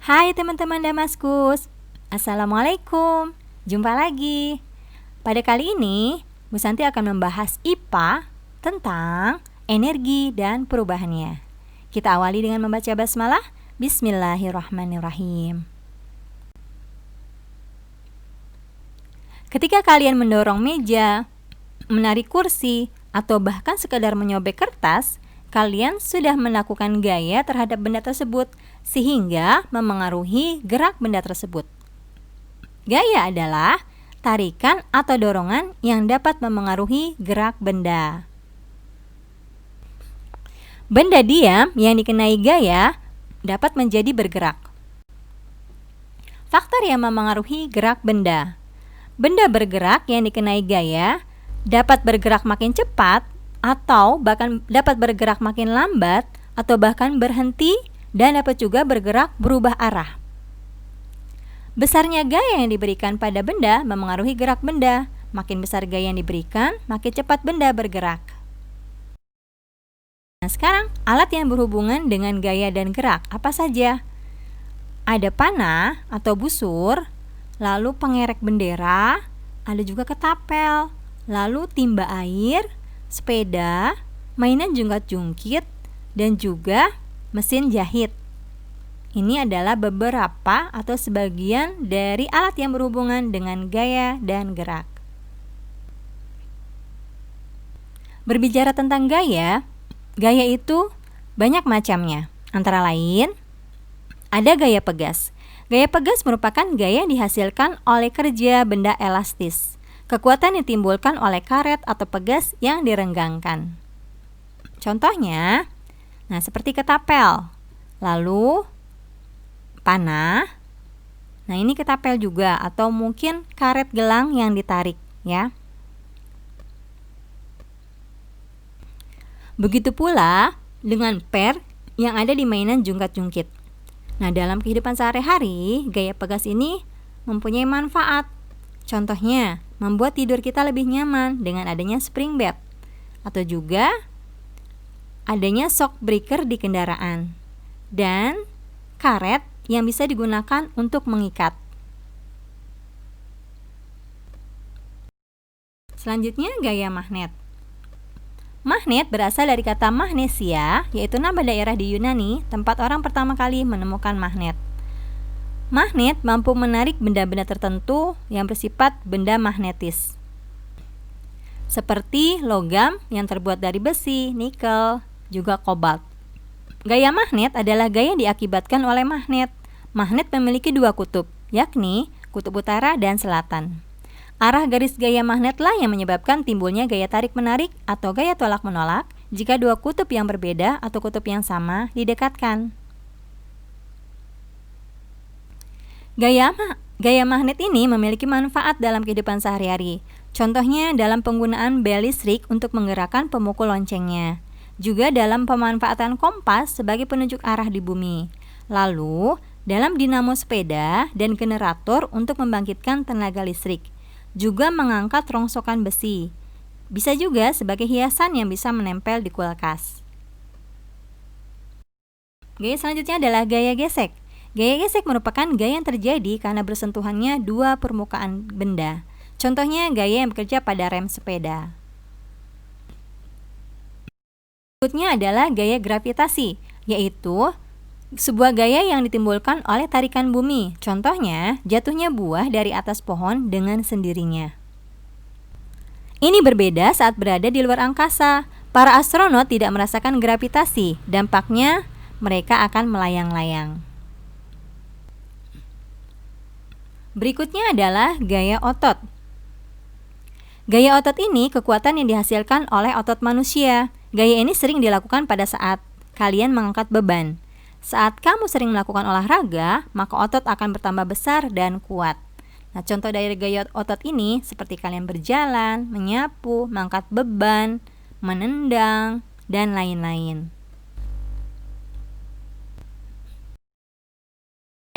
Hai teman-teman Damaskus, Assalamualaikum, jumpa lagi. Pada kali ini, Bu Santi akan membahas IPA tentang energi dan perubahannya. Kita awali dengan membaca basmalah. Bismillahirrahmanirrahim. Ketika kalian mendorong meja, menarik kursi, atau bahkan sekadar menyobek kertas, kalian sudah melakukan gaya terhadap benda tersebut sehingga memengaruhi gerak benda tersebut. Gaya adalah tarikan atau dorongan yang dapat memengaruhi gerak benda. Benda diam yang dikenai gaya dapat menjadi bergerak. Faktor yang memengaruhi gerak benda. Benda bergerak yang dikenai gaya dapat bergerak makin cepat atau bahkan dapat bergerak makin lambat atau bahkan berhenti dan dapat juga bergerak berubah arah. Besarnya gaya yang diberikan pada benda memengaruhi gerak benda. Makin besar gaya yang diberikan, makin cepat benda bergerak. Nah, sekarang alat yang berhubungan dengan gaya dan gerak apa saja? Ada panah atau busur, lalu pengerek bendera, ada juga ketapel, lalu timba air, sepeda, mainan jungkat-jungkit, dan juga mesin jahit. Ini adalah beberapa atau sebagian dari alat yang berhubungan dengan gaya dan gerak. Berbicara tentang gaya itu banyak macamnya. Antara lain, ada gaya pegas. Gaya pegas merupakan gaya yang dihasilkan oleh kerja benda elastis. Kekuatan yang ditimbulkan oleh karet atau pegas yang direnggangkan. Contohnya, seperti ketapel, lalu panah. Nah, ini ketapel juga atau mungkin karet gelang yang ditarik, ya. Begitu pula dengan per yang ada di mainan jungkat-jungkit. Nah, dalam kehidupan sehari-hari, gaya pegas ini mempunyai manfaat. Contohnya, membuat tidur kita lebih nyaman dengan adanya spring bed atau juga adanya shock breaker di kendaraan dan karet yang bisa digunakan untuk mengikat. Selanjutnya, gaya magnet. Magnet berasal dari kata magnesia, yaitu nama daerah di Yunani tempat orang pertama kali menemukan magnet. Magnet mampu menarik benda-benda tertentu yang bersifat benda magnetis, seperti logam yang terbuat dari besi, nikel, juga kobalt. Gaya magnet adalah gaya yang diakibatkan oleh magnet. Magnet memiliki dua kutub, yakni kutub utara dan selatan. Arah garis gaya magnetlah yang menyebabkan timbulnya gaya tarik-menarik atau gaya tolak-menolak jika dua kutub yang berbeda atau kutub yang sama didekatkan. Gaya magnet ini memiliki manfaat dalam kehidupan sehari-hari. Contohnya dalam penggunaan bel listrik untuk menggerakkan pemukul loncengnya. Juga dalam pemanfaatan kompas sebagai penunjuk arah di bumi. Lalu, dalam dinamo sepeda dan generator untuk membangkitkan tenaga listrik. Juga mengangkat rongsokan besi. Bisa juga sebagai hiasan yang bisa menempel di kulkas. Gaya selanjutnya adalah gaya gesek. Gaya gesek merupakan gaya yang terjadi karena bersentuhannya dua permukaan benda. Contohnya gaya yang bekerja pada rem sepeda. Berikutnya adalah gaya gravitasi, yaitu sebuah gaya yang ditimbulkan oleh tarikan bumi. Contohnya, jatuhnya buah dari atas pohon dengan sendirinya. Ini berbeda saat berada di luar angkasa. Para astronot tidak merasakan gravitasi, dampaknya mereka akan melayang-layang. Berikutnya adalah gaya otot. Gaya otot ini kekuatan yang dihasilkan oleh otot manusia. Gaya ini sering dilakukan pada saat kalian mengangkat beban. Saat kamu sering melakukan olahraga, maka otot akan bertambah besar dan kuat. Nah, contoh dari gaya otot ini seperti kalian berjalan, menyapu, mengangkat beban, menendang, dan lain-lain.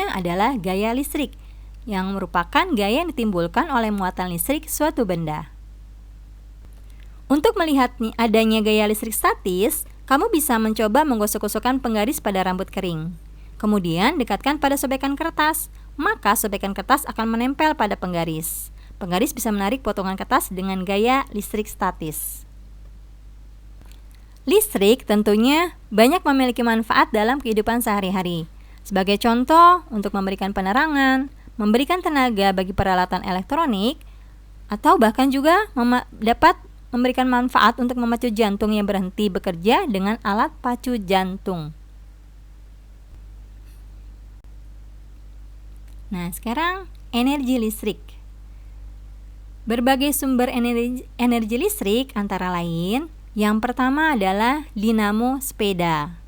Yang adalah gaya listrik, yang merupakan gaya yang ditimbulkan oleh muatan listrik suatu benda. Untuk melihat adanya gaya listrik statis, kamu bisa mencoba menggosok-gosokkan penggaris pada rambut kering. Kemudian dekatkan pada sobekan kertas, maka sobekan kertas akan menempel pada penggaris. Penggaris bisa menarik potongan kertas dengan gaya listrik statis. Listrik tentunya banyak memiliki manfaat dalam kehidupan sehari-hari. Sebagai contoh, untuk memberikan penerangan, memberikan tenaga bagi peralatan elektronik, atau bahkan juga dapat memberikan manfaat untuk memacu jantung yang berhenti bekerja dengan alat pacu jantung. Nah, sekarang energi listrik. Berbagai sumber energi listrik antara lain, yang pertama adalah dinamo sepeda.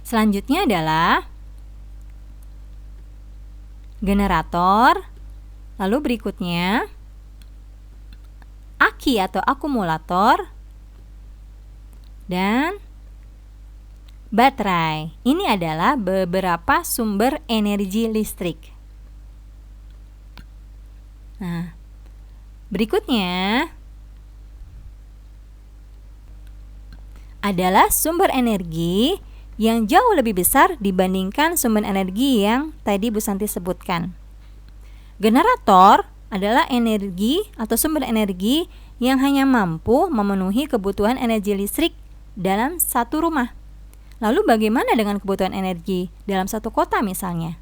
Selanjutnya adalah generator, lalu berikutnya aki atau akumulator, dan baterai. Ini adalah beberapa sumber energi listrik. Nah, berikutnya adalah sumber energi yang jauh lebih besar dibandingkan sumber energi yang tadi Bu Santi sebutkan. Generator adalah energi atau sumber energi yang hanya mampu memenuhi kebutuhan energi listrik dalam satu rumah. Lalu bagaimana dengan kebutuhan energi dalam satu kota misalnya?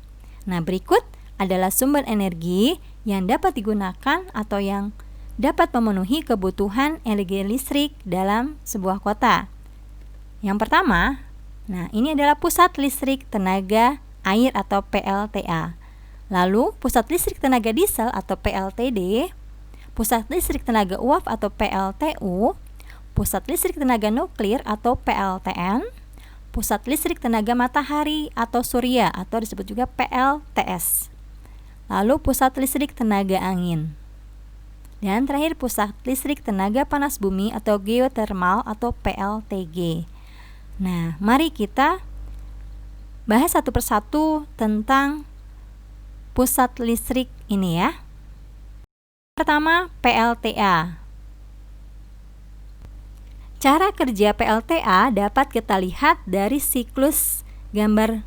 Nah, berikut adalah sumber energi yang dapat digunakan atau yang dapat memenuhi kebutuhan energi listrik dalam sebuah kota. Yang pertama, nah ini adalah pusat listrik tenaga air atau PLTA. Lalu pusat listrik tenaga diesel atau PLTD, pusat listrik tenaga uap atau PLTU, pusat listrik tenaga nuklir atau PLTN, pusat listrik tenaga matahari atau surya atau disebut juga PLTS. Lalu pusat listrik tenaga angin. Dan terakhir pusat listrik tenaga panas bumi atau geothermal atau PLTG. Nah, mari kita bahas satu persatu tentang pusat listrik ini ya. Pertama, PLTA. Cara kerja PLTA dapat kita lihat dari siklus gambar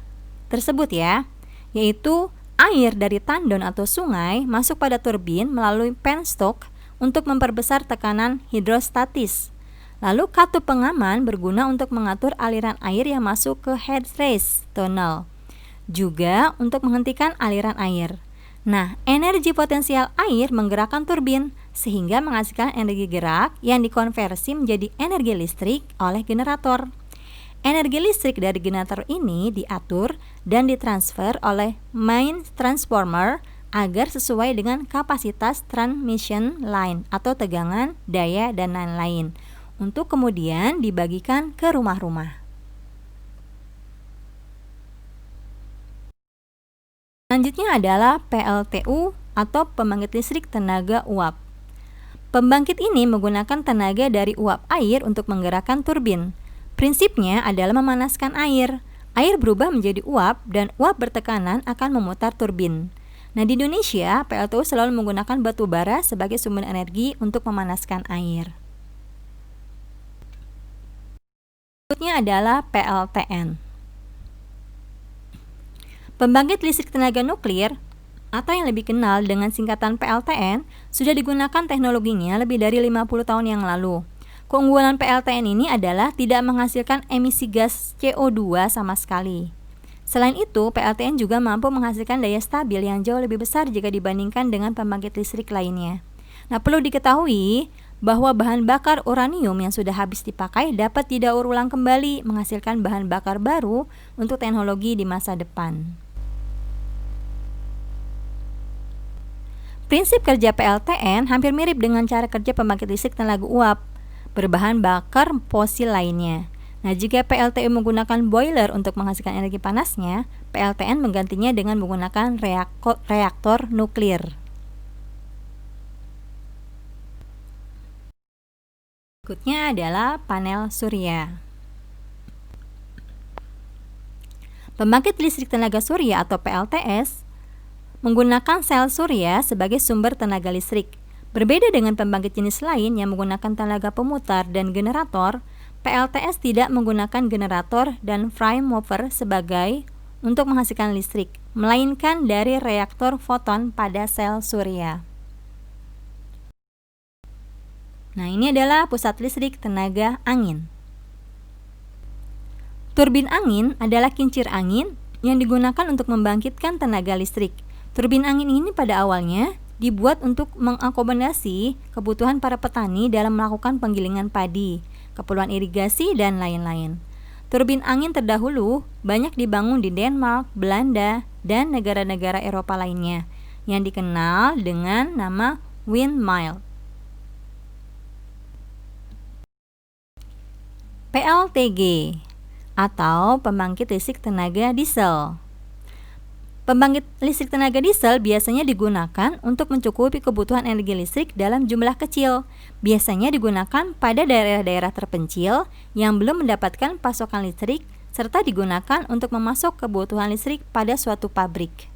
tersebut ya, yaitu air dari tandon atau sungai masuk pada turbin melalui penstock untuk memperbesar tekanan hidrostatis. Lalu katup pengaman berguna untuk mengatur aliran air yang masuk ke head race tunnel, juga untuk menghentikan aliran air. Nah, energi potensial air menggerakkan turbin sehingga menghasilkan energi gerak yang dikonversi menjadi energi listrik oleh generator. Energi listrik dari generator ini diatur dan ditransfer oleh main transformer agar sesuai dengan kapasitas transmission line atau tegangan, daya, dan lain-lain, untuk kemudian dibagikan ke rumah-rumah. Selanjutnya adalah PLTU atau pembangkit listrik tenaga uap. Pembangkit ini menggunakan tenaga dari uap air untuk menggerakkan turbin. Prinsipnya adalah memanaskan air. Air berubah menjadi uap dan uap bertekanan akan memutar turbin. Nah, di Indonesia, PLTU selalu menggunakan batu bara sebagai sumber energi untuk memanaskan air. Berikutnya adalah PLTN. Pembangkit listrik tenaga nuklir atau yang lebih kenal dengan singkatan PLTN sudah digunakan teknologinya lebih dari 50 tahun yang lalu. Keunggulan PLTN ini adalah tidak menghasilkan emisi gas CO2 sama sekali. Selain itu, PLTN juga mampu menghasilkan daya stabil yang jauh lebih besar jika dibandingkan dengan pembangkit listrik lainnya. Nah, perlu diketahui bahwa bahan bakar uranium yang sudah habis dipakai dapat didaur ulang kembali menghasilkan bahan bakar baru untuk teknologi di masa depan. Prinsip kerja PLTN hampir mirip dengan cara kerja pembangkit listrik tenaga uap berbahan bakar fosil lainnya. Nah, jika PLTU menggunakan boiler untuk menghasilkan energi panasnya, PLTN menggantinya dengan menggunakan reaktor nuklir. Berikutnya adalah panel surya. Pembangkit listrik tenaga surya atau PLTS menggunakan sel surya sebagai sumber tenaga listrik. Berbeda dengan pembangkit jenis lain yang menggunakan tenaga pemutar dan generator, PLTS tidak menggunakan generator dan prime mover sebagai untuk menghasilkan listrik, melainkan dari reaktor foton pada sel surya. Nah, ini adalah pusat listrik tenaga angin. Turbin angin adalah kincir angin yang digunakan untuk membangkitkan tenaga listrik. Turbin angin ini pada awalnya dibuat untuk mengakomodasi kebutuhan para petani dalam melakukan penggilingan padi, keperluan irigasi, dan lain-lain. Turbin angin terdahulu banyak dibangun di Denmark, Belanda, dan negara-negara Eropa lainnya yang dikenal dengan nama windmill. PLTG atau pembangkit listrik tenaga diesel. Pembangkit listrik tenaga diesel biasanya digunakan untuk mencukupi kebutuhan energi listrik dalam jumlah kecil. Biasanya digunakan pada daerah-daerah terpencil yang belum mendapatkan pasokan listrik, serta digunakan untuk memasok kebutuhan listrik pada suatu pabrik.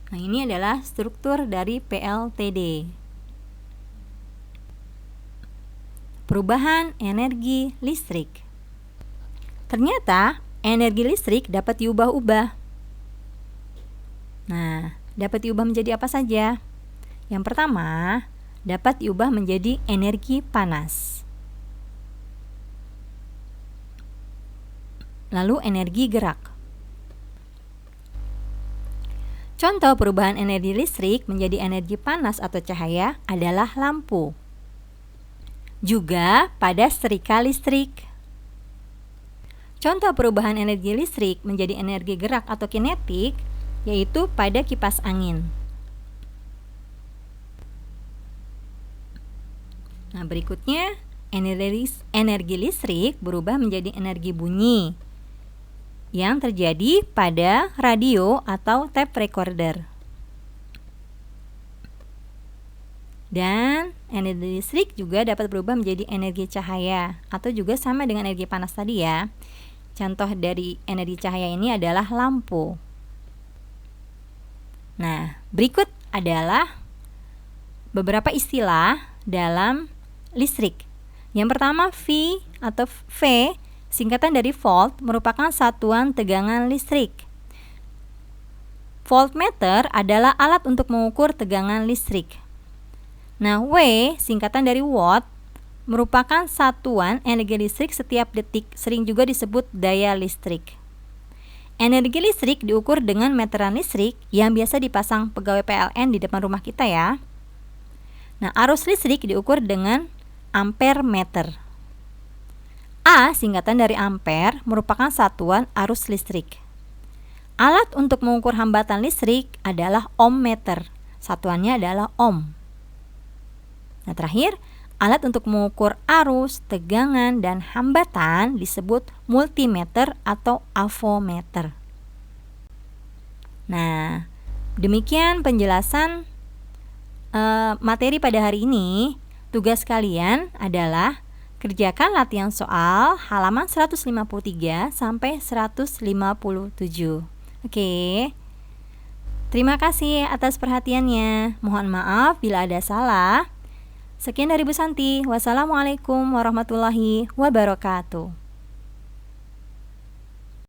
Nah, ini adalah struktur dari PLTD. Perubahan energi listrik. Ternyata energi listrik dapat diubah-ubah. Nah, dapat diubah menjadi apa saja? Yang pertama, dapat diubah menjadi energi panas. Lalu energi gerak. Contoh perubahan energi listrik menjadi energi panas atau cahaya adalah lampu. Juga pada setrika listrik. Contoh perubahan energi listrik menjadi energi gerak atau kinetik yaitu pada kipas angin. Nah, berikutnya energi listrik berubah menjadi energi bunyi yang terjadi pada radio atau tape recorder. Dan energi listrik juga dapat berubah menjadi energi cahaya atau juga sama dengan energi panas tadi ya. Contoh dari energi cahaya ini adalah lampu. Nah, berikut adalah beberapa istilah dalam listrik. Yang pertama, V atau V, singkatan dari volt, merupakan satuan tegangan listrik. Voltmeter adalah alat untuk mengukur tegangan listrik. Nah, W, singkatan dari watt, merupakan satuan energi listrik setiap detik, sering juga disebut daya listrik. Energi listrik diukur dengan meteran listrik yang biasa dipasang pegawai PLN di depan rumah kita ya. Nah, arus listrik diukur dengan ampere meter. A, singkatan dari ampere, merupakan satuan arus listrik. Alat untuk mengukur hambatan listrik adalah ohmmeter. Satuannya adalah ohm. Nah, terakhir, alat untuk mengukur arus, tegangan, dan hambatan disebut multimeter atau avometer. Nah, demikian penjelasan materi pada hari ini. Tugas kalian adalah kerjakan latihan soal halaman 153 sampai 157. Oke. Terima kasih atas perhatiannya. Mohon maaf bila ada salah. Sekian dari Bu Santi. Wassalamualaikum warahmatullahi wabarakatuh.